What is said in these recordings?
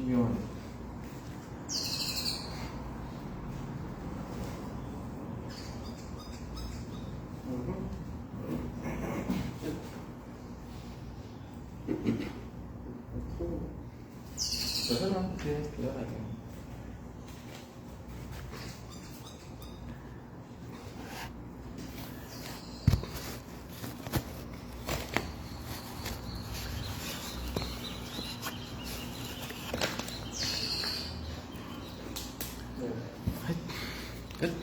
should be on. Good.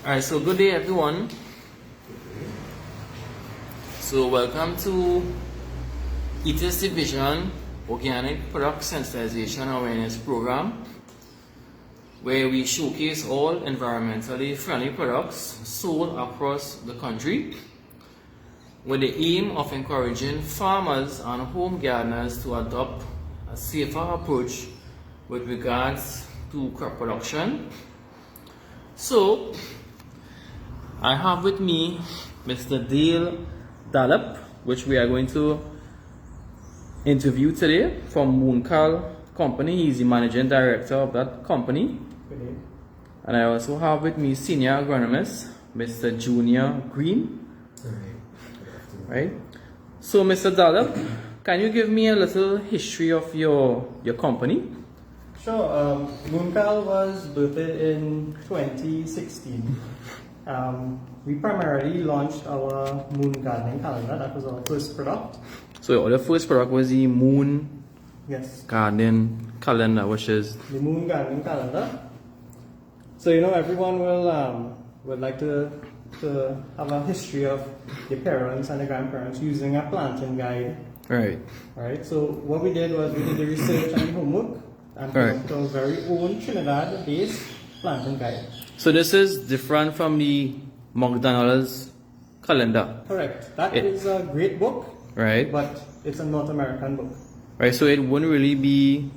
Alright, so good day everyone. So welcome to ETIS Division Organic Product Sensitization Awareness Program, where we showcase all environmentally friendly products sold across the country with the aim of encouraging farmers and home gardeners to adopt a safer approach with regards to crop production. So I have with me Mr. Dale Dallop, which we are going to interview today from Mooncal Company. He's the managing director of that company. And I also have with me senior agronomist Mr. Junior Green. Right. So Mr. Dallop, can you give me a little history of your company? Sure. Mooncal was birthed in 2016. We primarily launched our Moon Gardening Calendar. That was our first product. So the first product was the Moon Gardening Calendar, which is the Moon Gardening Calendar. So everyone would like to have a history of the parents and the grandparents using a planting guide. Right. Right. So what we did was we did the research and the homework and built our very own Trinidad-based planting guide. So this is different from the McDonald's calendar. Correct. That is a great book. Right. But it's a North American book. Right. So it wouldn't really be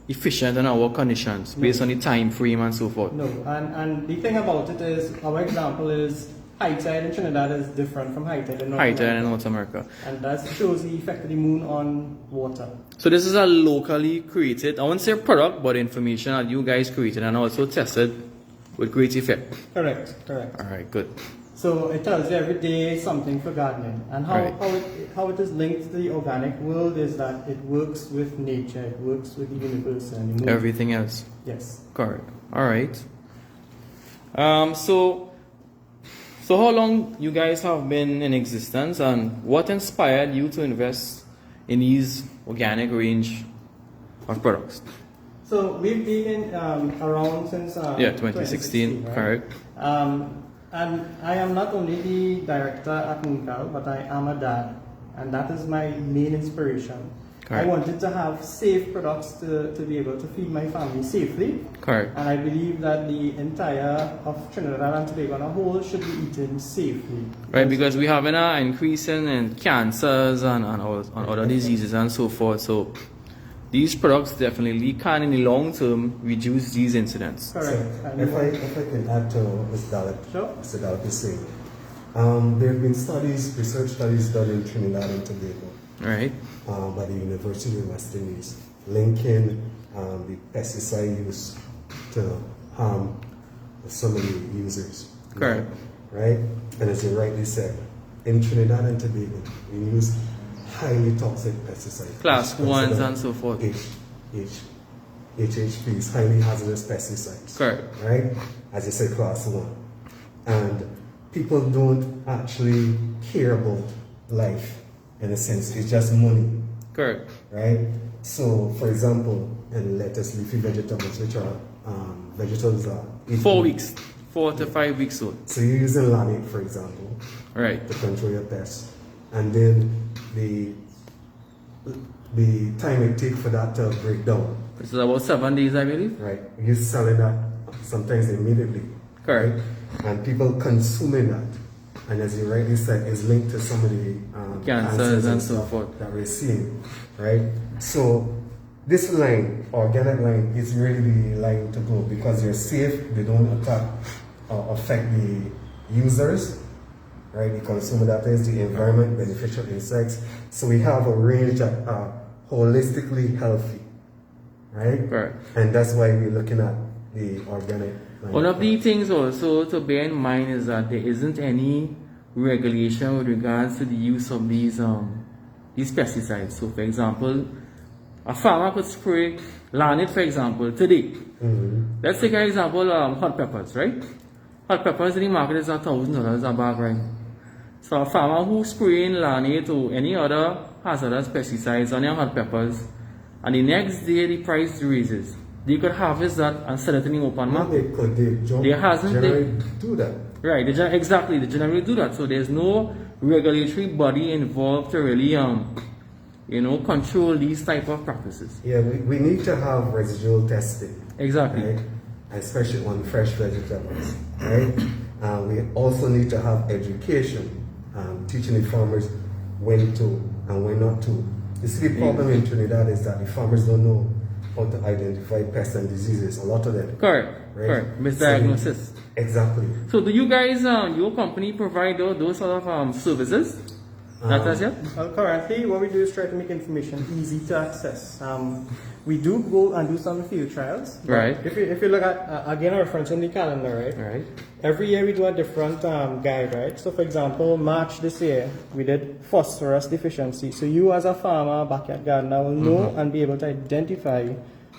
efficient in our conditions based on the time frame and so forth. No. And the thing about it is, our example is high tide in Trinidad is different from high tide in North America. And that shows the effect of the moon on water. So this is a locally created, I won't say product, but information that you guys created and also tested with great effect. Correct. Alright, good. So it tells you every day something for gardening. And how it is linked to the organic world is that it works with nature, it works with the universe and the moon. Everything else. Yes. Correct. Alright. So how long you guys have been in existence and what inspired you to invest in these organic range of products. So we've been around since 2016, right? correct. And I am not only the director at Mooncal, but I am a dad, and that is my main inspiration. Correct. I wanted to have safe products to be able to feed my family safely. Correct. And I believe that the entire of Trinidad and Tobago on a whole should be eaten safely. Right, because we have an increase in cancers and other diseases and so forth. So these products definitely can, in the long term, reduce these incidents. Correct. So if I can add to what Mr. Dalip is saying, there have been research studies done in Trinidad and Tobago. Right. By the University of West Indies, linking the pesticide use to harm so many users. Correct. Right? And as you rightly said, in Trinidad and Tobago, we use highly toxic pesticides. Class 1s and so forth. HHPs, highly hazardous pesticides. Correct. Right? As you said, class 1. And people don't actually care about life. In a sense, it's just money. Correct. Right? So, for example, in lettuce, leafy vegetables, which are vegetables are 4 weeks, 4 to 5 weeks old. So you're using lanate, for example, Right. to control your pests, and then the time it takes for that to break down. It's about 7 days, I believe. Right? You're selling that sometimes immediately. Correct. Right? And people consuming that. And as you rightly said, is linked to some of the Cancers and so stuff forth. that we're seeing, right? So this line, organic line, is really the line to go because they're safe, they don't attack or affect the users, right? The consumer, that is the environment, beneficial insects. So we have a range that are holistically healthy, right? Correct. And that's why we're looking at the organic line. One of the things also to bear in mind is that there isn't any regulation with regards to the use of these pesticides. So, for example, a farmer could spray lanate, for example, today. Let's take an example, hot peppers, right? Hot peppers in the market is $1,000 a bag, right? So a farmer who spraying lanate or any other hazardous pesticides on their hot peppers, and the next day the price raises. They could harvest that and sell it in the open market. They generally do that. Right, exactly. They generally do that. So there's no regulatory body involved to really, control these type of practices. Yeah, we need to have residual testing. Exactly. Right? Especially on fresh vegetables, right? We also need to have education, teaching the farmers when to and when not to. You see, the problem in Trinidad is that the farmers don't know how to identify pests and diseases. A lot of them. Correct. Right? Correct. Misdiagnosis. So, exactly. So do you guys, your company provide those sort of services? Not as yet? Well, currently, what we do is try to make information easy to access. We do go and do some field trials. Right. If you look at, again, a reference in the calendar, right? Right. Every year we do a different guide, right? So, for example, March this year, we did phosphorus deficiency. So you as a farmer, backyard gardener, will know and be able to identify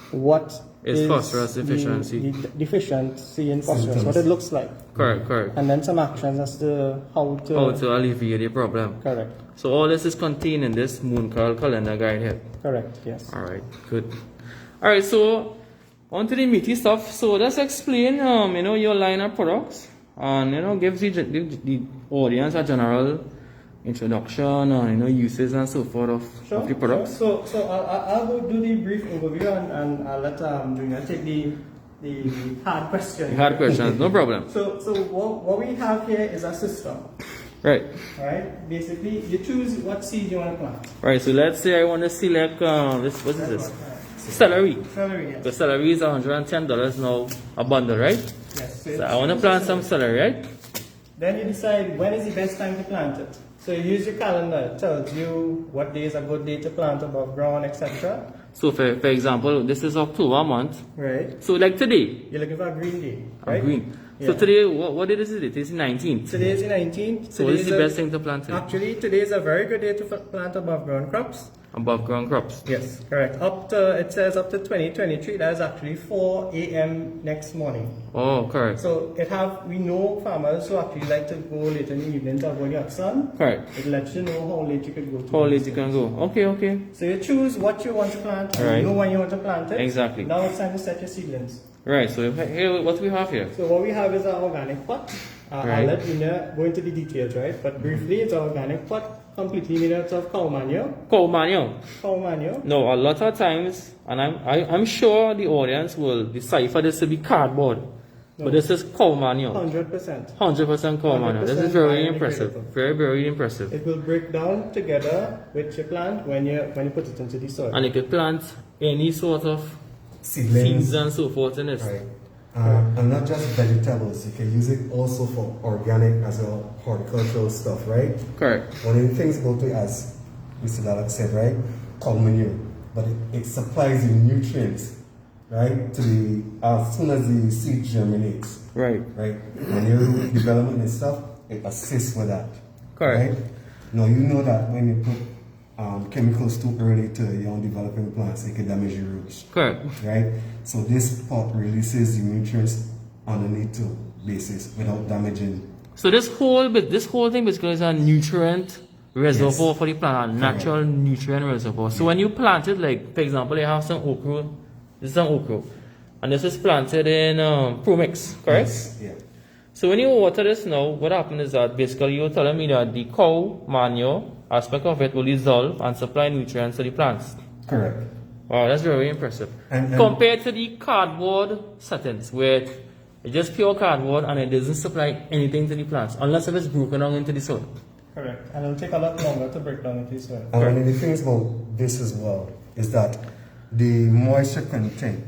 what is phosphorus deficiency. The deficiency in phosphorus, what it looks like. Correct, correct. And then some actions as to how to alleviate the problem. Correct. So all this is contained in this Mooncal calendar guide here. Correct, yes. Alright, good. Alright, so on to the meaty stuff. So let's explain your line of products and give the audience a general introduction on uses and so forth of the products. So I'll go do the brief overview and I'll let Junior take the hard questions. The hard questions, no problem. So what we have here is a system. Right. Right? Basically, you choose what seed you want to plant. Right, so let's say I want to select what is this? Celery. Celery, yes. The celery is $110 now a bundle, right? Yes. So I want to plant some celery, right? Then you decide when is the best time to plant it. So you use your calendar. It tells you what day is a good day to plant above ground, etc. So for example, this is October month. Right. So like today. You're looking for a green day, right? Green. Yeah. So today, what day is it? It is 19th. Today is the 19th. So what is the best thing to plant today? Actually, today is a very good day to plant above ground crops. above ground crops. Yes, correct. It says up to 2023. That is actually 4 a.m. next morning. Oh, correct. So we know farmers who actually like to go late in the evening to avoid the sun. Correct. It lets you know how late you could go to. How late you can go. Okay. So you choose what you want to plant and Right. you know when you want to plant it. Exactly. Now it's time to set your seedlings. Right, so here, what we have here? So what we have is our organic pot. Right. I'll let Nina go into the details, right? But briefly, it's an organic pot, completely made out of cow manure. Cow manure. Cow manure. No, a lot of times, and I'm sure the audience will decipher this to be cardboard, but this is cow manure. 100%. 100% cow manure. This is 100% very impressive. biodegradable. Very impressive. It will break down together with your plant when you put it into the soil. And you could plant any sort of Seedlings. seeds and so forth in it. Right. And not just vegetables, you can use it also for organic as well, horticultural stuff, right? Correct. One of the things about it, as Mr. Dalek said, right? Cow manure. But it supplies you nutrients, right? As soon as the seed germinates. Right. Right? When you're development and stuff, it assists with that. Correct. Right? Now you know that when you put chemicals too early to young developing plants, it can damage your roots. Correct. Right? So this pot releases the nutrients on a need-to basis without damaging. So this whole thing basically is a nutrient reservoir for the plant, a natural nutrient reservoir. So when you plant it, like for example, you have some okra. This is some okra, and this is planted in premix, correct? Yes. Yeah. So when you water this now, what happens is that basically you're telling me that the cow manure aspect of it will dissolve and supply nutrients to the plants. Correct. Wow, that's very impressive. And Compared to the cardboard settings, where it's just pure cardboard and it doesn't supply anything to the plants, unless if it's broken down into the soil. Correct. And it'll take a lot longer to break down into the soil. And one of the things about this as well is that the moisture content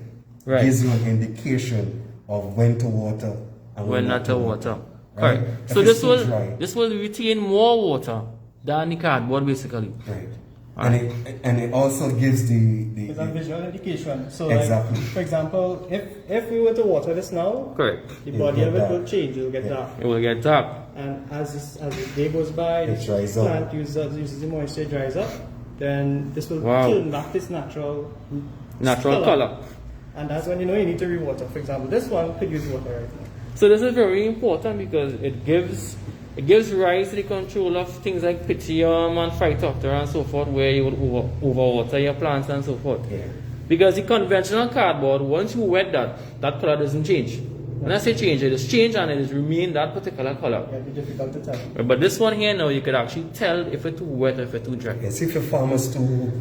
gives you an indication of when to water and When not to water. Right? Correct. If So it's this too will dry. this will retain more water than the cardboard basically. Right. And it also gives It's a visual indication. So, Exactly. like, for example, if we were to water this now, Correct. the It'll body get of it dark. will change. It will get dark. It will get dark. And as the day goes by, It the dries up. plant uses the moisture, dries up. Then this will Wow. turn back this natural Color. And that's when you know you need to rewater. For example, this one could use water right now. So this is very important because it gives rise to the control of things like Pythium and Phytophthora and so forth, where you would overwater your plants and so forth. Yeah. Because the conventional cardboard, once you wet that color doesn't change. When I say change, it is change and it is remain that particular color. It'll be difficult to tell. But this one here now, you could actually tell if it's too wet or if it's too dry. Yes, if your farmers do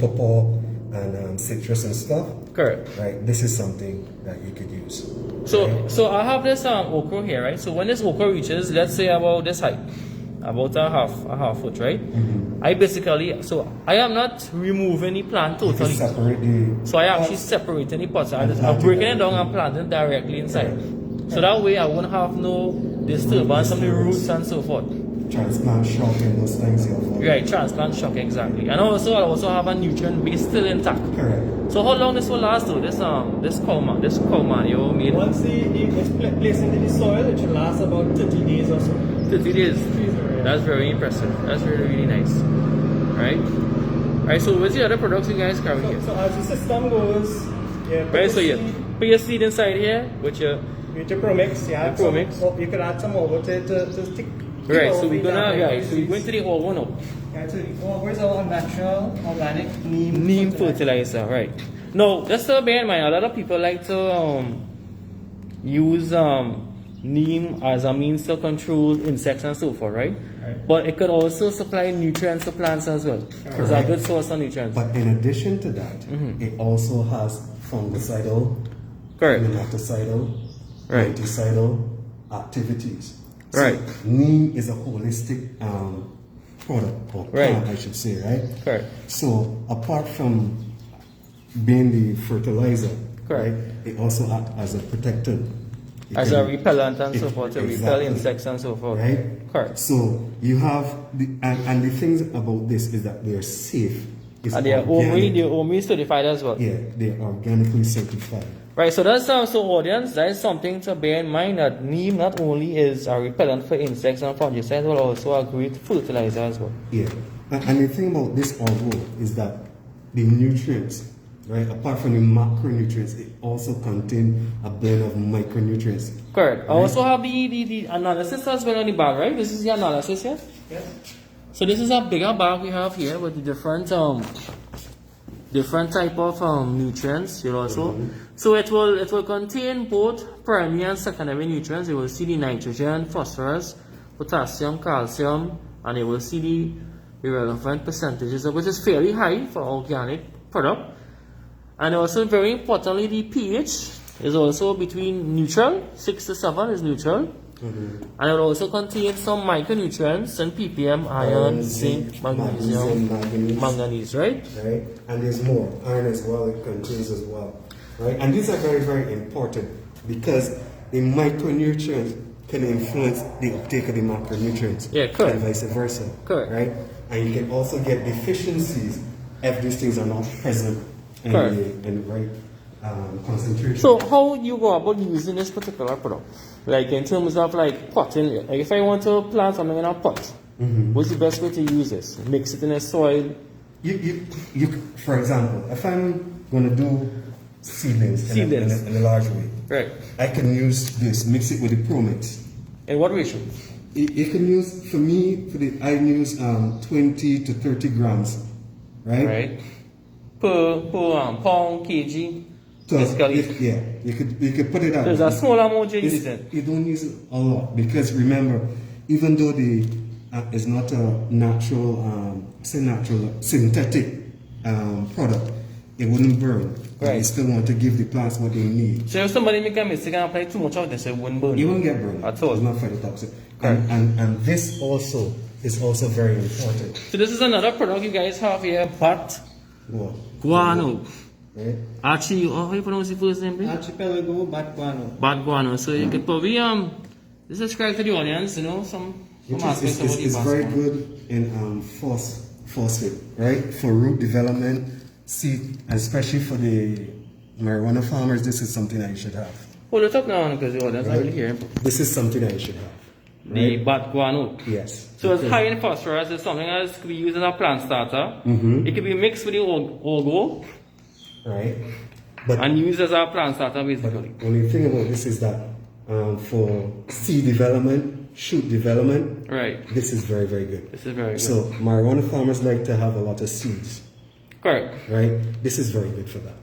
pawpaw and citrus and stuff, Correct. right, this is something that you could use. So I have this okra here, right? So when this okra reaches, let's say about this height, about a half foot, right? I basically, so I am not removing the plant You can totally. separate the So I actually separating the pots. I'm planting breaking it it. down and planting directly inside. So that way I won't have no disturbance of the roots and so forth. transplant shock and those things you have. Right, transplant shock, exactly. And also I also have a nutrient base still intact. Correct. So how long this will last though? This cow manure made Once it's placed into the soil, it should last about 30 days or so. 30 days. Yeah. That's very impressive. That's really nice. Right, so what's the other products you guys carry here? So as the system goes, Right, so you put your seed inside here, which you with your premix, yeah. Premix. You could add some over to stick. right. So we're going to the whole one now. Yeah, so where's our natural organic Neem fertilizer, right? Now, just to bear in mind, a lot of people like to use neem as a means to control insects and so forth, right? But it could also supply nutrients to plants as well. It's a good source of nutrients. But in addition to that, it also has fungicidal, Correct. nematicidal, Right. anticidal activities. So Right. neem is a holistic product, or Right. plant, I should say, right? Correct. So apart from being the fertilizer, Correct. right, it also acts as a protectant. It As can- a repellent and so it- forth, to repel exactly. insects and so forth. Right? Correct. So you have and the things about this is that they're safe. It's And they're OMRI certified as well. Yeah, they're organically certified. Right, so that's so audience, that is something to bear in mind, that neem not only is a repellent for insects and fungicides, but also a great fertilizer as well. Yeah. And the thing about this orgo is that the nutrients, right, apart from the macronutrients, it also contains a blend of micronutrients. Correct. I also have the analysis as well on the bag, right? This is the analysis here. Yes. So this is a bigger bag we have here with the different type of nutrients. You know, so it will contain both primary and secondary nutrients. You will see the nitrogen, phosphorus, potassium, calcium, and you will see the relevant percentages, which is fairly high for organic product. And also, very importantly, the pH is also between neutral, 6 to 7 is neutral. And it will also contain some micronutrients and ppm, iron, zinc, magnesium, manganese, right? Right? And there's more. Iron as well, it contains as well. Right? And these are very, very important because the micronutrients can influence the uptake of the macronutrients. Yeah, correct. And vice versa. Correct. Right? And you can also get deficiencies if these things are not present in the right concentration. So how you go about using this particular product? Like in terms of like potting, like if I want to plant something in a pot, what's the best way to use this? Mix it in the soil? You for example, if I'm going to do seedlings in a large way, Right. I can use this, mix it with the Promix. In what ratio? You can use, for me, I use 20 to 30 grams, right? Right. Per pound, kg. So, basically. yeah, you could put it out. There's a small amount you use it. You don't use it a lot because remember, even though it's not a natural, synthetic product, it wouldn't burn. Right. You still want to give the plants what they need. So if somebody make a mistake and apply too much of this, it won't burn. You won't get burned at all. It's not phytotoxic. And this also is also very important. So this is another product you guys have here, bat guano. Right? Archie, how you pronounce the first name? Archipelago bat guano. Bat guano. So you could probably just describe to the audience, you know, some aspects about the It's bat very guano. good in phosphate, right? For root development, seed, especially for the marijuana farmers, this is something that you should have. Hold it up now because the audience are really hearing. This is something that you should have. The bat guano. Yes. So it's high in phosphorus. It's something that could be used as a plant starter. It can be mixed with the orgo Right. But and used as a plant starter basically. the only thing about this is that for seed development, shoot development, Right. this is very, very good. This is very good. So marijuana farmers like to have a lot of seeds, Correct. right? This is very good for that.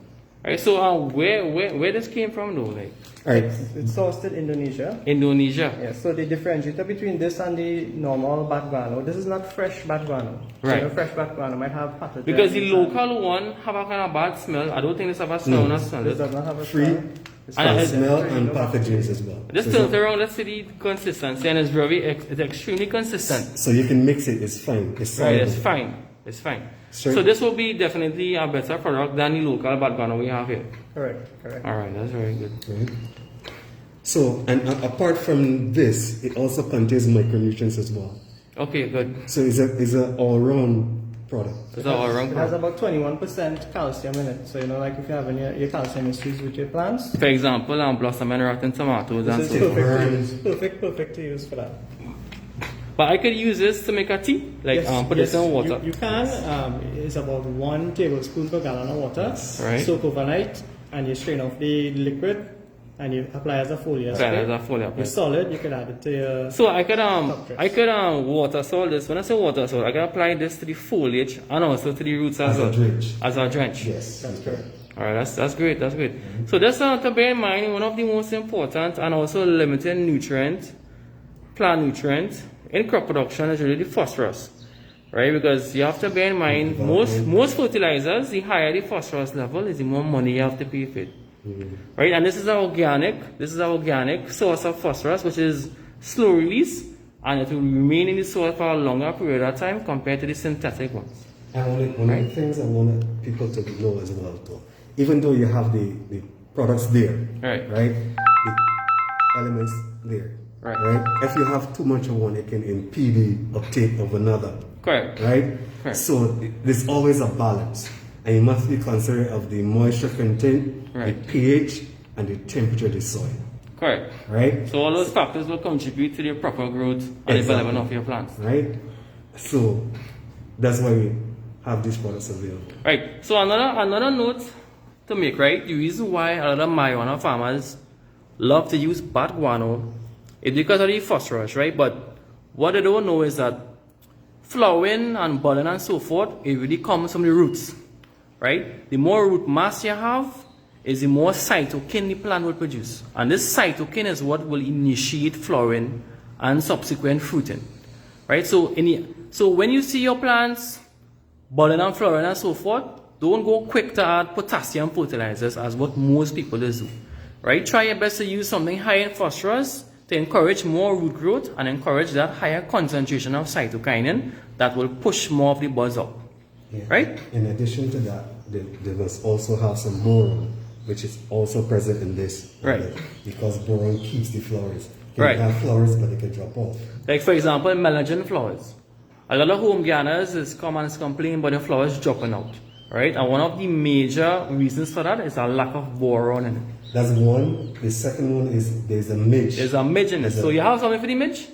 Alright, so where this came from though? Like All right. It's sourced in Indonesia. Indonesia. Yeah, so the differentiator between this and the normal bat guano, this is not fresh bat guano. Right. So the fresh bat guano might have pathogens. Because the local one have a kind of bad smell. I don't think this have a smell or smell. This does not have a Free smell. It's And for it's smell very and low pathogens as well. Just So turn it around, let's see the consistency and it's extremely consistent. So you can mix it, it's fine. It's Right, soluble. it's fine. It's fine. Sure. So this will be definitely a better product than the local bat guano we have here. Correct. Alright, that's very good. Right? So, and apart from this, it also contains micronutrients as well. Okay, good. So it's a all-round product. It's all around. It has about 21% calcium in it. So, like if you have any your calcium issues with your plants, For example, blossom and rotten tomatoes and this so is forth. perfect to use for that. But I could use this to make a tea, like put yes, it in water. You can. It's about 1 tablespoon per gallon of water. Right. Soak overnight, and you strain off the liquid, and you apply as a foliar Apply spray. as a foliar spray. It's solid. You can add it to your. So I could water salt this. When I say water salt, I can apply this to the foliage and also to the roots as As a well. drench. As a drench. Yes. That's correct. Alright, that's great. That's great. So just to bear in mind, one of the most important and also limited plant nutrient in crop production is really the phosphorus. Right? Because you have to bear in mind most fertilizers, the higher the phosphorus level is the more money you have to pay for it. Right? And this is an organic source of phosphorus which is slow release and it will remain in the soil for a longer period of time compared to the synthetic ones. And one of the things I want people to know as well, though, even though you have the products there, Right. the elements there, Right. If you have too much of one, it can impede the uptake of another, Correct. right? Correct. So there's always a balance, and you must be considerate of the moisture content, Right. the pH, and the temperature of the soil, Correct. right? So all those factors will contribute to the proper growth and development of your plants. Right? So That's why we have these products available. Right. So another note to make, right? The reason why a lot of marijuana farmers love to use bat guano is because of the phosphorus, right? But what they don't know is that flowering and budding and so forth, it really comes from the roots, right? The more root mass you have, is the more cytokine the plant will produce. And this cytokine is what will initiate flowering and subsequent fruiting, right? So when you see your plants budding and flowering and so forth, don't go quick to add potassium fertilizers as what most people do, right? Try your best to use something high in phosphorus to encourage more root growth and encourage that higher concentration of cytokinin that will push more of the buds up, right? In addition to that, they must also have some boron, which is also present in this, right? Because boron keeps the flowers. You can have flowers, but they can drop off. Like for example, melanogen flowers. A lot of home gardeners is come and complain about the flowers dropping out, right? And one of the major reasons for that is a lack of boron in it. That's one. The second one is there's a midge. There's a midge in it. So you have something for the midge?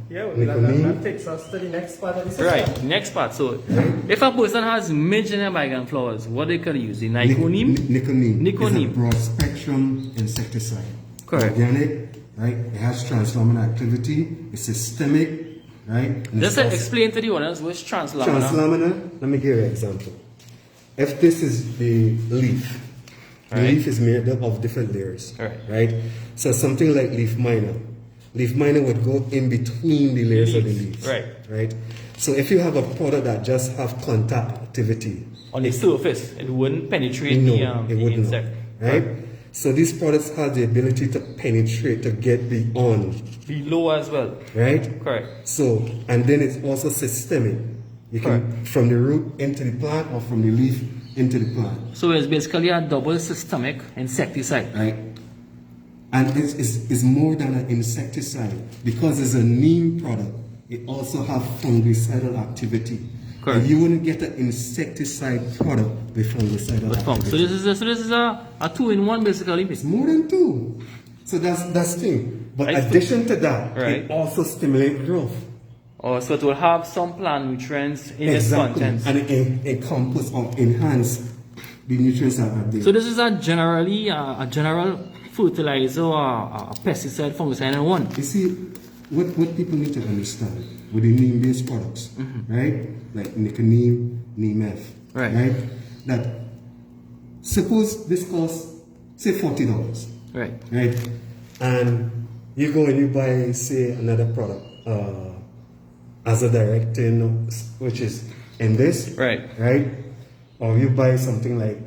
That takes us to the next part of the system. Right, next part. So if a person has midge in their bygone flowers, what they could use? The niconeem? Niconeem. Niconeem. It's a broad spectrum insecticide. Correct. Organic, right? It has transluminal activity. It's systemic, right? And Just explain to the audience what's translaminar. Translaminar, let me give you an example. If this is the leaf, the leaf is made up of different layers, right? So something like leaf minor. Leaf minor would go in between the layers of the leaves, right? So if you have a product that just have contact activity on the surface, it wouldn't penetrate the insect, right? So these products have the ability to penetrate, to get beyond, below as well, right? Correct. So, and then it's also systemic. You can from the root into the plant or from the leaf into the plant. So it's basically a double systemic insecticide, right? And it's more than an insecticide because it's a neem product. It also has fungicidal activity. Correct. And you wouldn't get an insecticide product with fungicidal activity. So this is a 2-in-1 basically. It's more than two. So that's the thing. But addition to that, it also stimulates growth. Oh, so it will have some plant nutrients in its contents. And it encompass or enhance the nutrients that are there. So this is a general fertilizer or a pesticide, fungicide in one. You see, what people need to understand with the neem-based products, right? Like niconeem, neem F, right? That suppose this costs say $40, right? And you go and you buy say another product, azadirachtin, which is in this, right? Or you buy something like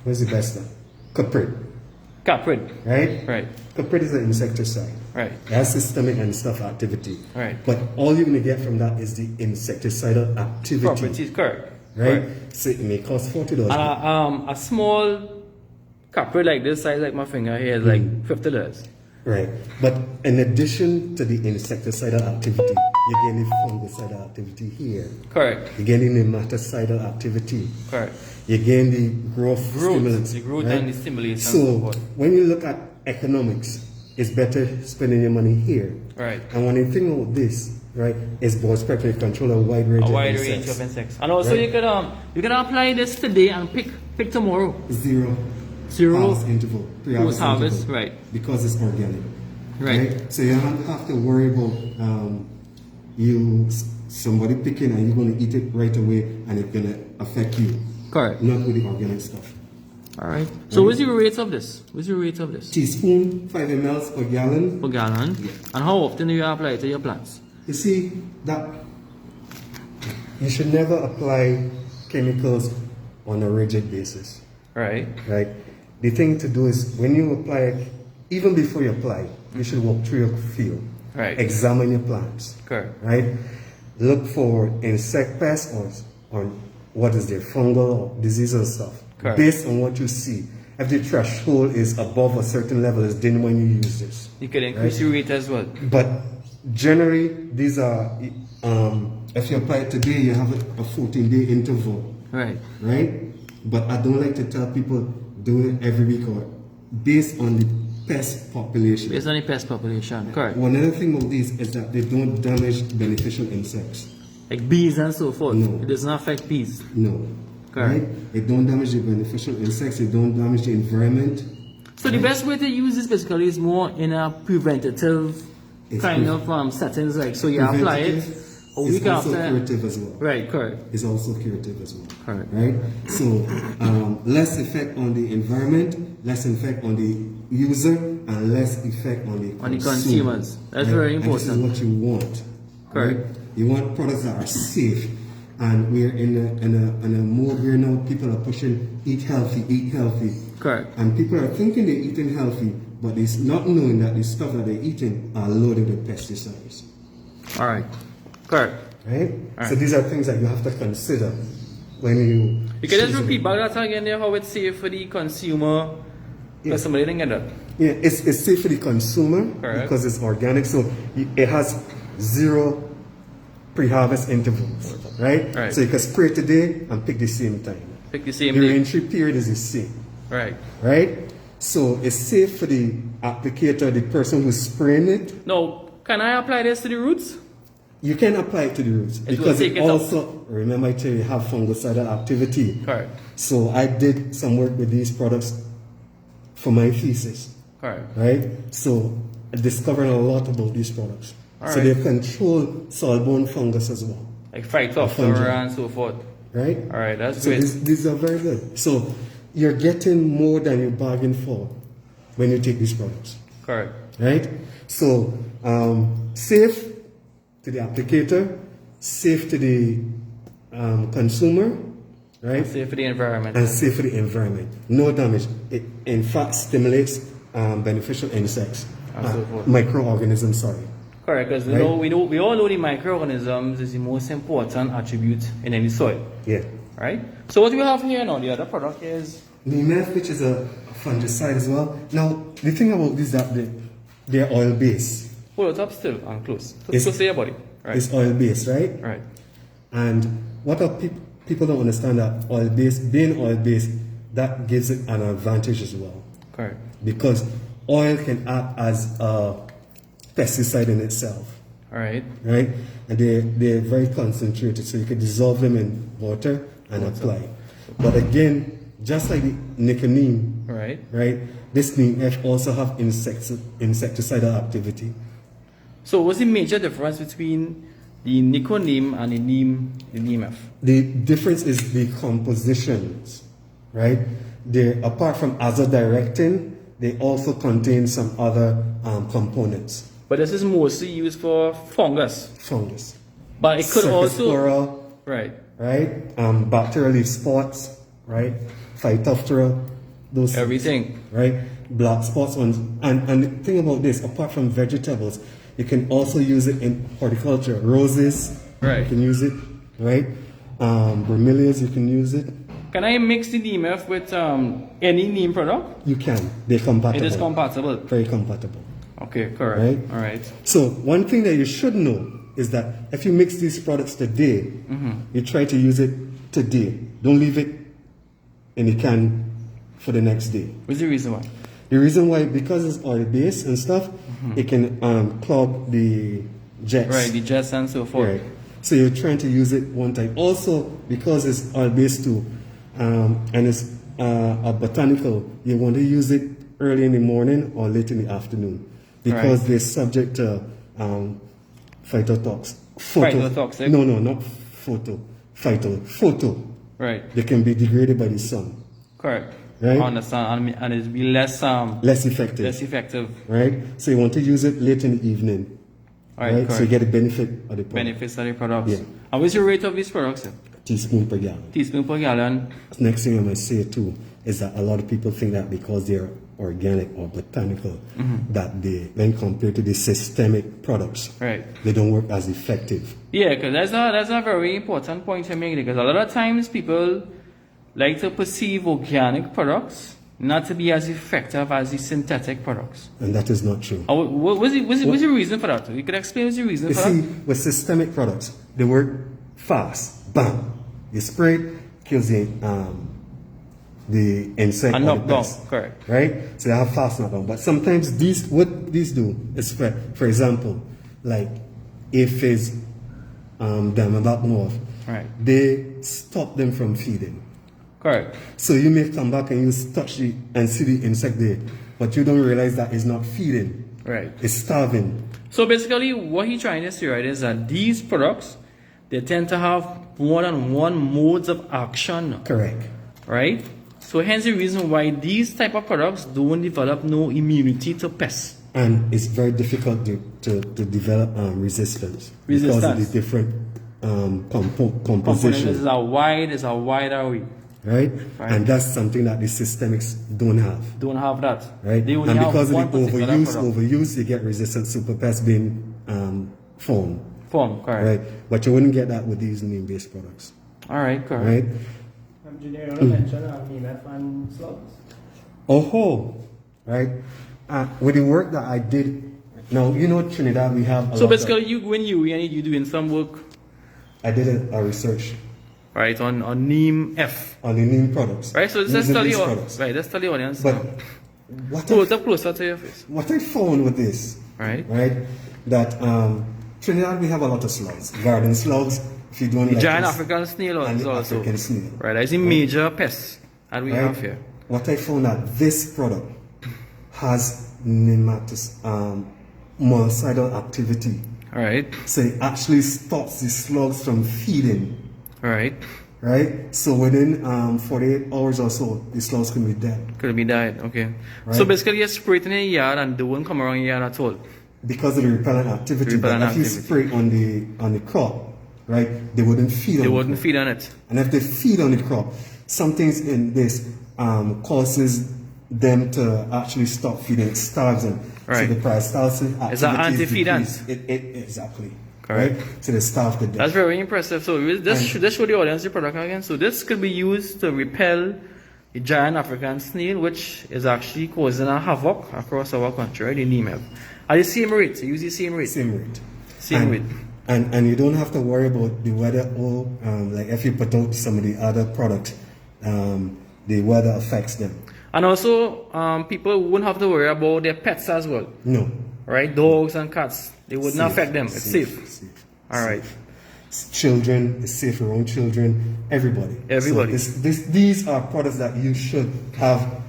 what's the best one? Caprid, right? Caprid is an insecticide, right? It has systemic and stuff activity, right? But all you're gonna get from that is the insecticidal activity, properties, correct? Right? So it may cost $40. A small Caprid like this size, like my finger here, is like $50. Right. But in addition to the insecticidal activity, you gain the fungicidal activity here. Correct. You gain the nematicidal activity. Correct. You gain the growth stimulants. The growth and the stimulation. So when you look at economics, it's better spending your money here. Right. And when you think about this, right, it's broad spectrum control a wide range of insects. And also you can apply this today and pick tomorrow. Zero harvest interval. Post harvest, right? Because it's organic. Right. So you don't have to worry about somebody picking and you're going to eat it right away and it's going to affect you. Correct. Not with the organic stuff. All right. So what's your rate of this? Teaspoon, 5 ml per gallon. Per gallon. Yeah. And how often do you apply it to your plants? You see that you should never apply chemicals on a rigid basis. Right. The thing to do is when you apply it, even before you apply, you should walk through your field. Right. Examine your plants. Correct. Right. Look for insect pests or what is there, fungal or disease and stuff. Correct. Based on what you see. If the threshold is above a certain level, it's then when you use this. You can increase your rate as well. But generally, these are, if you apply it today, you have a 14-day interval. Right. But I don't like to tell people do it every week or based on the pest population. Based on the pest population, correct. One other thing about these is that they don't damage beneficial insects. Like bees and so forth. No. It does not affect bees. No. Correct. Right? It don't damage the beneficial insects, it don't damage the environment. So the best way to use this basically is more in a preventative It's kind of settings, like so you apply it a It's week also after. curative as well. Right, correct. It's also curative as well. Correct. Right? So less effect on the environment, less effect on the user, and less effect on the consumers. That's very important. And this is what you want. Correct. Right? You want products that are safe. And we're in a mode where now people are pushing eat healthy, eat healthy. Correct. And people are thinking they're eating healthy, but they're not knowing that the stuff that they're eating are loaded with pesticides. All right. Correct. Right? Right. So these are things that you have to consider when you... You can just repeat back that again there, how it's safe for the consumer. Because somebody didn't get that. Yeah, it's safe for the consumer. Correct. Because it's organic, so it has 0 pre-harvest intervals, right? Right. So you can spray today and pick the same time. Pick the same The day. entry period is the same, Right. right? So it's safe for the applicator, the person who's spraying it. Now, can I apply this to the roots? You can apply it to the roots It will because take it it up. also, remember I tell you, have fungicidal activity. Correct. So I did some work with these products for my thesis, Correct. right? So I discovered a lot about these products. All So right. they control soil-borne fungus as well, Like phytophthora fungi. and so forth. right? All right, that's So great. these are very good. So you're getting more than you bargained for when you take these products, Correct. right? So safe to the applicator, safe to the consumer, right? Safe for the environment. And safe for the environment. No damage. It in fact stimulates beneficial insects, And so forth. microorganisms. Sorry. Correct, because Right. we all know the microorganisms is the most important attribute in any soil, Yeah. right? So what we have here now, the other product is Neem, which is a fungicide as well. Now the thing about this is that they're oil based. pull it up still and close. It's- So say your body. Right. It's oil based, right? Right. And what are people don't understand that oil based, being oil based, that gives it an advantage as well. Correct. Because oil can act as a pesticide in itself, All right. right? And they're very concentrated, so you can dissolve them in water and apply. But again, just like the neem, Right. right? This neem F also have insecticidal activity. So what's the major difference between the neem and the neem F? The difference is the compositions, right? They, apart from azodirectin, they also contain some other components. But this is mostly used for fungus. Fungus, But it could also Cercospora, right. right? Bacterial leaf spots, right? Phytophthora, those Everything. right? Black spots ones. And the thing about this, apart from vegetables, you can also use it in horticulture. Roses, Right. you can use it, right? Bromeliads, you can use it. Can I mix the neem F with any neem product? You can. They're compatible. It is compatible. Very compatible. Okay, correct. Right. All right. So one thing that you should know is that if you mix these products today, you try to use it today. Don't leave it in the can for the next day. What's the reason why? The reason why, because it's oil based and stuff, it can clog the jets. Right, the jets and so forth. Right. So you're trying to use it one time. Also, because it's oil based too, and it's a botanical, you want to use it early in the morning or late in the afternoon, because Right. they're subject to phytotox. Phytotoxic? No, not photo. Right. They can be degraded by the sun. Correct. Right. I understand. And it'll be less Less effective. less effective. Right? So you want to use it late in the evening. All right, So you correct. get the benefit of the product. Benefits of the products. Yeah. And what's your rate of these products? Sir? Teaspoon per gallon. Teaspoon per gallon. Next thing I might say too is that a lot of people think that because they're organic or botanical, that they, when compared to the systemic products, Right. they don't work as effective. Yeah, because that's a very important point to make, because a lot of times people like to perceive organic products not to be as effective as the synthetic products. And that is not true. What's the reason for that? You could explain what's the reason You for see, that? with systemic products, they work fast. Bam! You spray it, kills the the insect And or knock the down, pest. correct. Right? So they have fast knockdown. But sometimes what these do is, for example, like aphids, them up north, Right. they stop them from feeding. Correct. So you may come back and you touch it and see the insect there, but you don't realize that it's not feeding. Right. It's starving. So basically, what he's trying to say, right, is that these products, they tend to have more than one modes of action, Correct. right? So hence the reason why these type of products don't develop no immunity to pests. And it's very difficult to develop resistance because of Resistance. the different Component composition. is a wide array. Right? Right. And that's something that the systemics don't have. Don't have that. Right? They only And have because of one the particular product. overuse, you get resistant superpests being formed. Form, correct. Right? But you wouldn't get that with these neem-based products. All right, correct. Right? Junior, you want to mention EMF and slugs? Oh, right? With the work that I did, now, you know, Trinidad, we have a So lot basically, of, you doing some work, I did a research right, on neem F. on the neem products. Right, so let's tell neem-based you, products. right, let's tell the audience. But now. what Close up closer to your face. what I found with this, Right. that Trinidad we have a lot of slugs, garden slugs. If you don't The like giant this, African snail and is the also African snail. right. That's a major pest that we right? have here. What I found that this product has mollicidal activity, All right, so it actually stops the slugs from feeding. all right. Right? So within 48 hours or so, the slugs can be dead. Could be died. Okay. Right. So basically, you spray it in your yard and they won't come around your yard at all. Because of the repellent activity. Repellent But if you activity. spray on the crop, right, they wouldn't feed on They the wouldn't crop. feed on it. And if they feed on the crop, some things in this causes them to actually stop feeding. It starves them. Right. So the peristalsis activity It's an is anti-feedant. decreased. Exactly. Correct. Right? So they starve to death. That's very impressive. So this show the audience the product again. So this could be used to repel the giant African snail, which is actually causing a havoc across our country, right? The neem F. At the same rate, so use the same rate. Same rate. Same rate. And you don't have to worry about the weather or like if you put out some of the other products, the weather affects them. And also, people wouldn't have to worry about their pets as well, No. right? Dogs and cats, they wouldn't Safe, affect them. It's safe. All right. Children, it's safe around children, everybody. Everybody. So these are products that you should have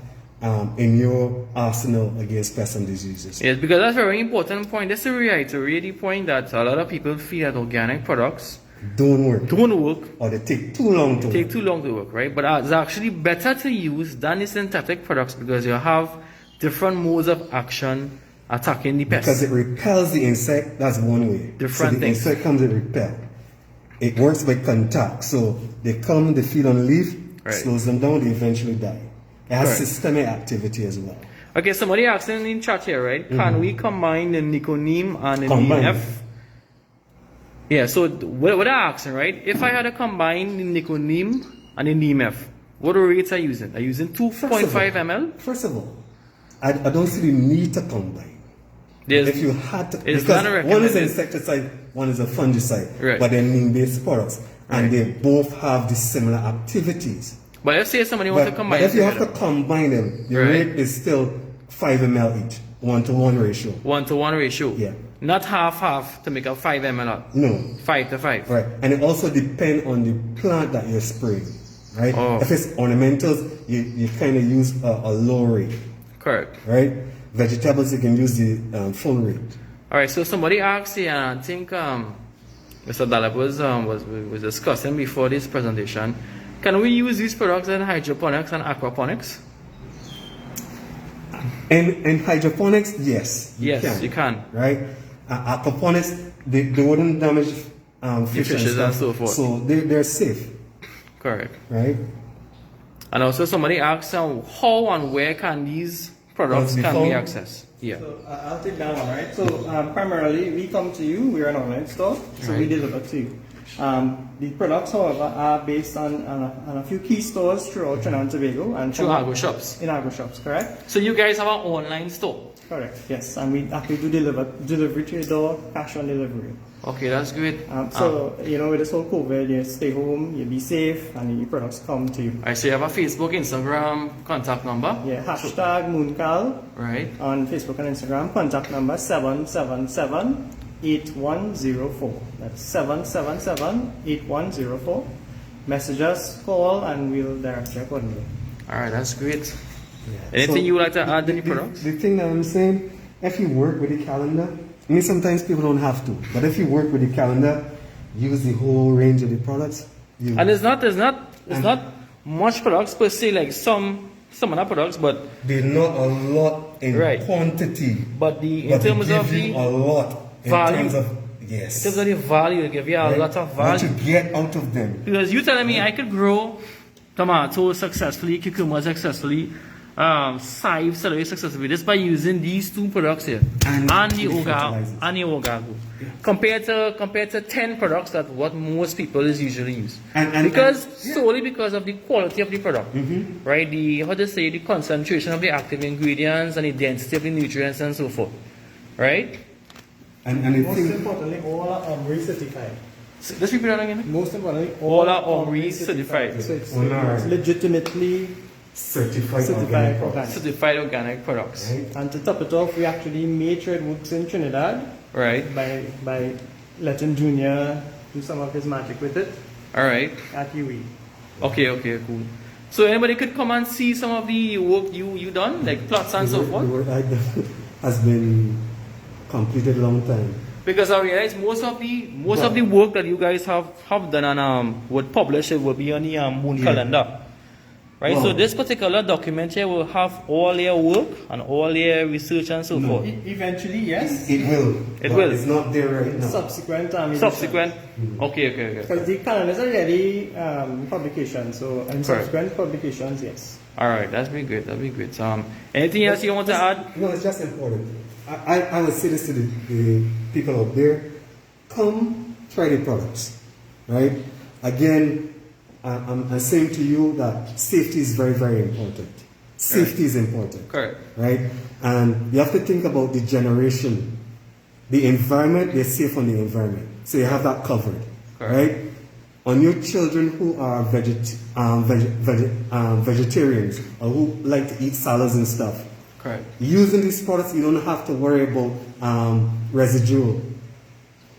in your arsenal against pests and diseases. Yes, because that's a very important point. That's a reiterate the point that a lot of people feel that organic products Don't work. don't work, Or they take too long to take work. too long to work, right? But it's actually better to use than the synthetic products because you have different modes of action attacking the Because pest. it repels the insect, that's one way. Different so the things. insect comes, it repel. It works by contact. So they come, they feed on the leaf, Right. slows them down, they eventually die. It has Correct. systemic activity as well. Okay, somebody asked in chat here, right? Can we combine the niconeem and the Combine. NF? Yeah, so what they're asking, right? If I had to combine the niconeem and the NEMF, what rates are you using? Are you using 2.5 ml? First of all, I don't see the need to combine. There's, If you had to, it's because not one is recommended. an insecticide, one is a fungicide, Right. but they're neem-based products, and Right. they both have the similar activities. But if say somebody wants But, to combine but if you have together, to combine them, the Right. rate is still 5 ml each, 1-to-1 ratio. 1-to-1 ratio. Yeah. Not half to make a 5 ml. No, 5 to 5. right, and it also depends on the plant that you're spraying, right? Oh. If it's ornamentals, you kind of use a low rate, Correct. right? Vegetables, you can use the full rate. All right. So somebody asked here, and I think Mr. Dalip was discussing before this presentation. Can we use these products in hydroponics and aquaponics? In hydroponics, yes, Yes, you can. right? Aquaponics, they wouldn't damage fish fishes and and stuff, so forth. so they're safe, Correct. right? And also somebody asked how and where can these products Must be can be found. accessed? Yeah. So I'll take that one, right? So primarily we come to you, we're an online store, so we Right. deliver to you. The products, however, are based on a few key stores throughout Trinidad and Tobago and Through agro shops. in agro shops, correct? So you guys have an online store. Correct. Yes, and we actually do delivery to your door, cash on delivery. Okay, that's great. So you know, with this whole COVID, you stay home, you be safe, and your products come to you. I see you have a Facebook, Instagram, contact number. Yeah, hashtag Mooncal Right. on Facebook and Instagram. Contact number 777-8104. That's 777-8104. Message us, call, and we'll direct you accordingly. Alright, that's great. Yeah. Anything So, you would like to add to the products? The thing that I'm saying, if you work with the calendar, I mean sometimes people don't have to, but if you work with the calendar, use the whole range of the products. And it's not much products per se, like some other products, but They're not a lot in Right. quantity, but in but terms they of give you the a lot in value. terms of in yes. terms of the value, they give you a right? lot of What value. you get out of them. Because you telling me I could grow tomatoes successfully, cucumbers successfully, chive celery successfully just by using these two products here And the the Ogago fertilizers. and the Ogago. Compared to 10 products that what most people is usually use. Solely because of the quality of the product. Right? The the concentration of the active ingredients and the density of the nutrients and so forth. Right? And the Most thing, importantly, all are OMRI certified. Let's repeat that again. Most importantly, All are OMRI certified. So it's Honor. legitimately certified certified organic organic. products. Certified organic products. Right? And to top it off, we actually made sure it works in Trinidad Right? by letting Junior do some of his magic with it Alright. at UE. Okay, cool. So anybody could come and see some of the work you done, like plots and so The forth? work I done has been completed a long time. Because I realize most of the work that you guys have done and would publish it will be on the moon Yeah. calendar. Right? So Wow. this particular document here will have all your work and all your research and so No. forth. Eventually, yes. It will. It but will. It's not there right now. Subsequent editions. Subsequent. Okay. Because the calendars are already publications, so in Correct. subsequent publications, yes. Alright, that'd be great. Anything else you want to add? No, it's just important. I would say this to the people out there. Come try the products. Right? Again, I'm saying to you that safety is very, very important. Safety is important. Correct. Right? And you have to think about the generation. The environment, they're safe on the environment. So you have that covered. Correct. Right? On your children who are vegetarians or who like to eat salads and stuff, Correct. using these products, you don't have to worry about residual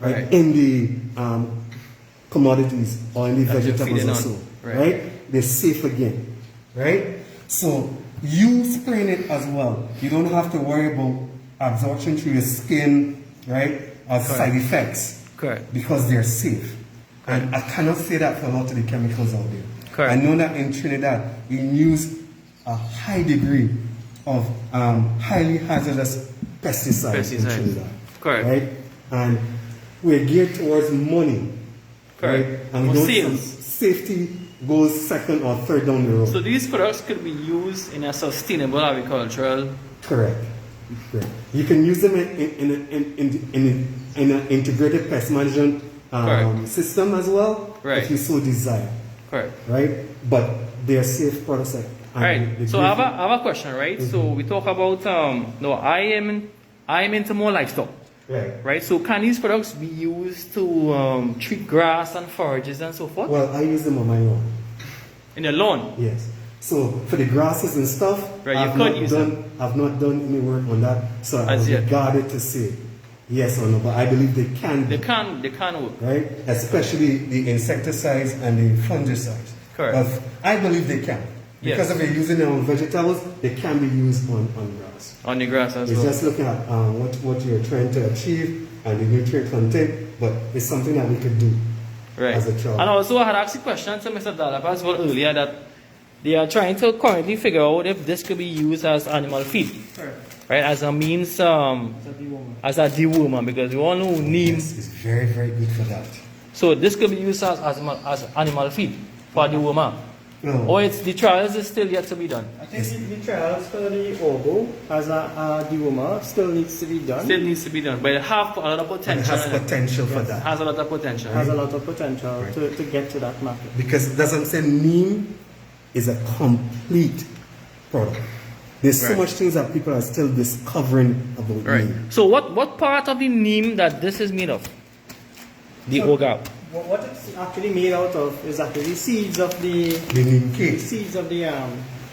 Right. in the commodities or in the That you're vegetables feeding also. on. Right. Right? They're safe again. Right? So you spraying it as well. You don't have to worry about absorption through your skin, right? Or side effects. Correct. Because they're safe. And I cannot say that for a lot of the chemicals out there. Correct. I know that in Trinidad, we use a high degree of highly hazardous pesticides in Pesticides. Trinidad. Correct. Right? And we're geared towards money. Correct. Right? And we Or don't sales. safety goes second or third down the road. So these products could be used in a sustainable agricultural. Correct. Correct. You can use them in an integrated pest management Correct. system as well, Right. if you so desire. Correct. Right? But they are safe products. Alright, so I have a question, right? So we talk about I am into more livestock, right? So can these products be used to treat grass and forages and so forth Well, I use them on my own. in the lawn? Yes. So for the grasses and stuff, Right, you could use I've not done any work on that, so I I'm see it. guarded to say yes or no. But I believe they can be. They can work. Right? Especially the insecticides and the fungicides. Correct. But I believe they can. Yes. Because if you're using them on vegetables, they can be used on grass. On the grass as It's well. just looking at what you're trying to achieve and the nutrient content, but it's something that we could do Right. as a child. And also I had asked a question to Mr. Dalap as well earlier that they are trying to currently figure out if this could be used as animal feed. Right, as a means, as a dewormer, because we all know neem. Yes, it's very, very good for that. So this could be used as animal feed for dewormer. No. Or it's the trials is still yet to be done. I think the trials for the Orgo as a dewormer still needs to be done. Still needs to be done, but it have a lot of It potential. has in it. potential for that. Has a lot of potential. Has a lot of potential Right. to get to that market. Because that's what I'm saying, neem is a complete product. There's so Right. much things that people are still discovering about Right. neem. So what part of the neem that this is made of? The ogap. What it's actually made out of is actually seeds of the The neem cake. seeds of the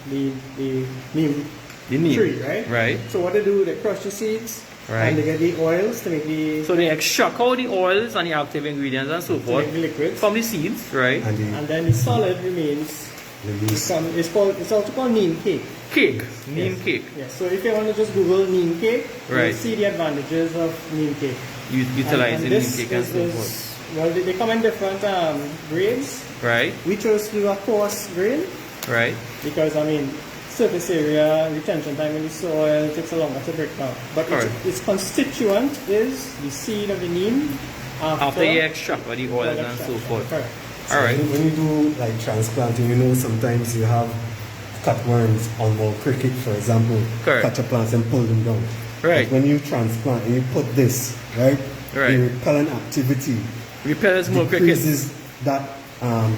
neem The neem. tree, right? Right. So what they do, they crush the seeds Right. and they get the oils to make the So they extract all the oils and the active ingredients and so to forth make the liquids, from the seeds, right? And the, and then the solid remains. release. It's also called neem cake. Cake, neem cake. Yes. So if you want to just Google neem cake, Right. you'll see the advantages of neem cake. Utilizing And neem this cake and so is, forth. well, they come in different grades. Right, We chose to do a coarse grade right. because, I mean, surface area, retention time in the soil takes a longer to break down. But Correct. its constituent is the seed of the neem After you extract all the oils and so forth. Correct. All right. When you do like transplanting, you know sometimes you have cutworms on more cricket, for example, Correct. cut your plants and pull them down. Right. But when you transplant and you put this, right, Right. the repellent activity Repellents more crickets. decreases that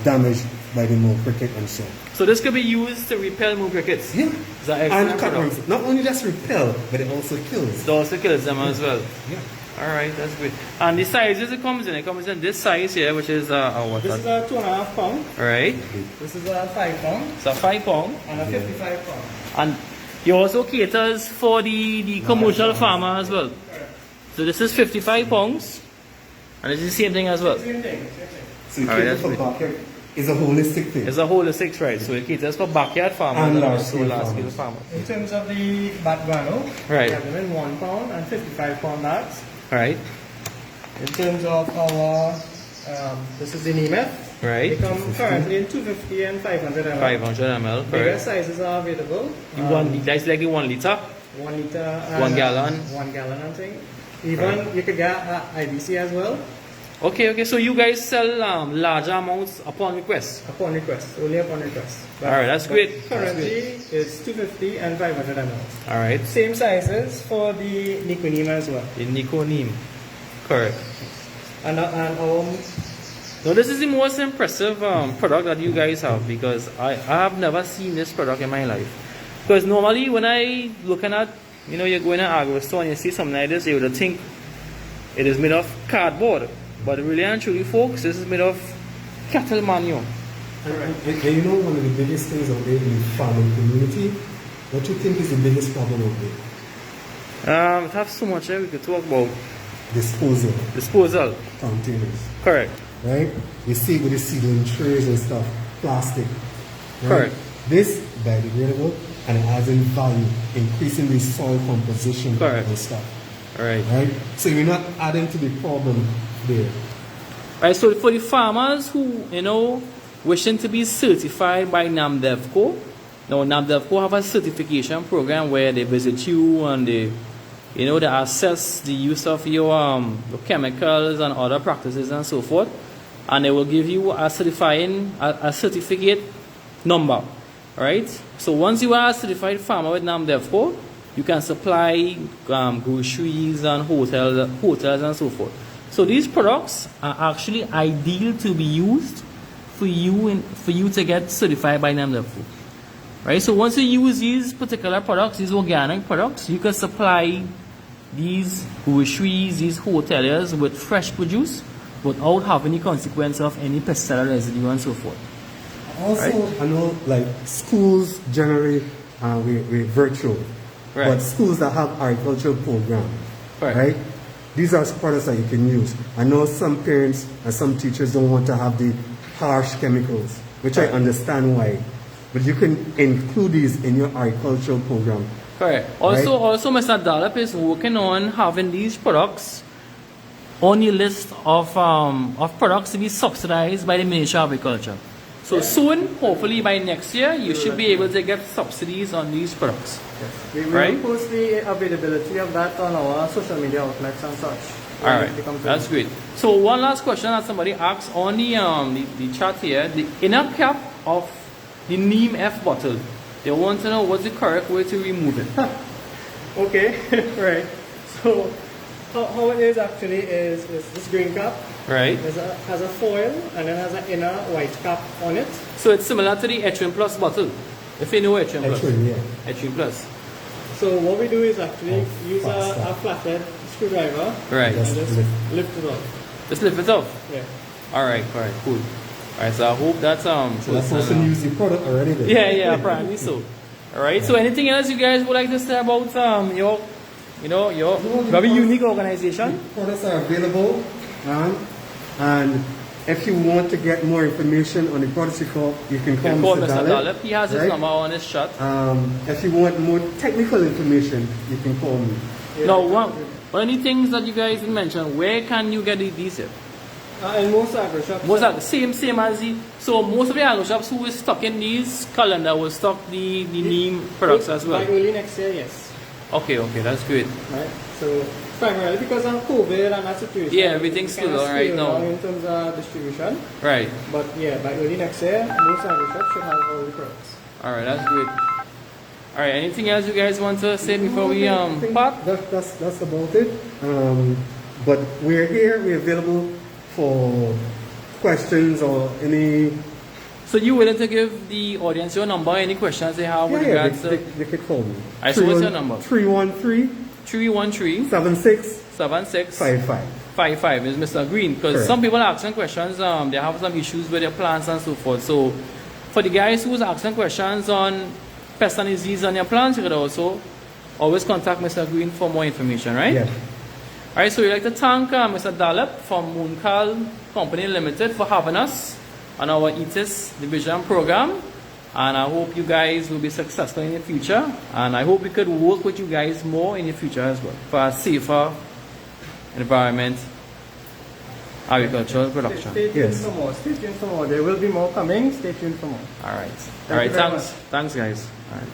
damage by the mole cricket and so on. So this could be used to repel more crickets. Yeah. Is that And excellent product? cutworms, not only just repel, but it also kills. It also kills them as well. Yeah. All right, that's great. And the sizes it comes in this size here, which is what? This is a 2.5 pound. All right, This is a 5 pound it's a 5 pound, and a 55 pound. and he also caters for the commercial farmer as well. So this is 55 pounds, and it's the same thing as well. Same thing. So you All right, cater that's for great. backyard is a holistic thing. It's a whole 6, right? So it caters for backyard farmers And and large also scale large scale farmers. farmers. In terms of the bat guano, Right. we have them in 1 pound and 55 pound bags. All right, In terms of our, this is the NEMF. They right. come currently in 250 and 500 ml. 500 ml, Bigger correct. sizes are available. That's like the 1 liter. 1 liter. And 1 gallon. 1 gallon, I think. Even you could get IBC as well Okay. So you guys sell larger amounts upon request. upon request, only upon request. All right, that's great. Currently, it's 250 and 500 ml. All right. Same sizes for the Niconema as well. The Niconeem. Correct. And our Now this is the most impressive product that you guys have because I have never seen this product in my life. Because normally when I looking at, you go in an agro store and you see something like this, you would think it is made of cardboard. But really and truly folks, this is made of cattle manure. And you know one of the biggest things out there in the farming community, what do you think is the biggest problem out there? It has so much we could talk about. Disposal Disposal. containers, Correct. right? You see it with the seedling trays and stuff, plastic. Right? Correct. This biodegradable and it adds in value, increasing the soil composition Correct. and stuff. Right. Right? So you're not adding to the problem there. Right, so for the farmers who, wishing to be certified by NAMDEVCO, now NAMDEVCO have a certification program where they visit you and they assess the use of your chemicals and other practices and so forth, and they will give you a certificate number, right? So once you are a certified farmer with NAMDEVCO, you can supply groceries and hotels and so forth. So these products are actually ideal to be used for you to get certified by NAMDEVCO. Right? So once you use these particular products, these organic products, you can supply these groceries, these hoteliers with fresh produce without having any consequence of any pesticide residue and so forth. Also, I know like schools generally we're virtual, Right. but schools that have agricultural program, Right. right? These are products that you can use. I know some parents and some teachers don't want to have the harsh chemicals, which I understand why. But you can include these in your agricultural program. Correct. Also, Mr. Dallop is working on having these products on the list of products to be subsidized by the Ministry of Agriculture. So soon, hopefully by next year, you should be able to get subsidies on these products. We Right. will post the availability of that on our social media outlets and such. All right, that's great. So one last question that somebody asked on the chat here: the inner cap of the Neem F bottle. They want to know what's the correct way to remove it. Okay, right. So how it is actually is this green cap Right. has a foil and it has an inner white cap on it. So it's similar to the Etrin Plus bottle. If you know Etrin Plus. Actually, yeah. Etrin Plus. So what we do is actually Oh, use faster. a flathead screwdriver Right. and Just just lift. lift it off. Just lift it off. Yeah. Alright, cool. Alright, so I hope that's So that person used the product already then. yeah, apparently so. Alright, so anything else you guys would like to say about your very unique organization? Products are available, and if you want to get more information on the products you can call Call Mr. Mr. Dalip. Dalip. He has his right? number on his shot. If you want more technical information, you can call me. Now, one of the things that you guys mentioned, where can you get the adhesive? In most agro shops. Was that the same as the... So most of the agro shops who is stocking these calendar will stock the neem products as well. By early next year, yes. Okay, that's great. Right. So primarily because of COVID and that situation. Yeah, everything's we kinda slow right slow now. down in terms of distribution. Right. But yeah, by early next year, most agro shops should have all the products. Alright, that's great. Alright, anything else you guys want to say before we I think part? That's about it. But we're here. We're available for questions or any. So you willing to give the audience your number, any questions they have with regards to... they could call me. Alright, so what's your number? 313 313 76 76 55. 55 is Mr. Green, because Correct. some people are asking questions, they have some issues with their plants and so forth. So for the guys who's asking questions on pest and disease on your plants, you could also always contact Mr. Green for more information, right? Yeah. Alright, so we'd like to thank Mr. Dalip from Mooncall Company Limited for having us on our ETIS division program. And I hope you guys will be successful in the future. And I hope we could work with you guys more in the future as well for a safer environment, agricultural production. Stay tuned Yes. for more. Stay tuned for more. There will be more coming. Stay tuned for more. Alright. you Alright, very thanks. Thanks guys. Alright.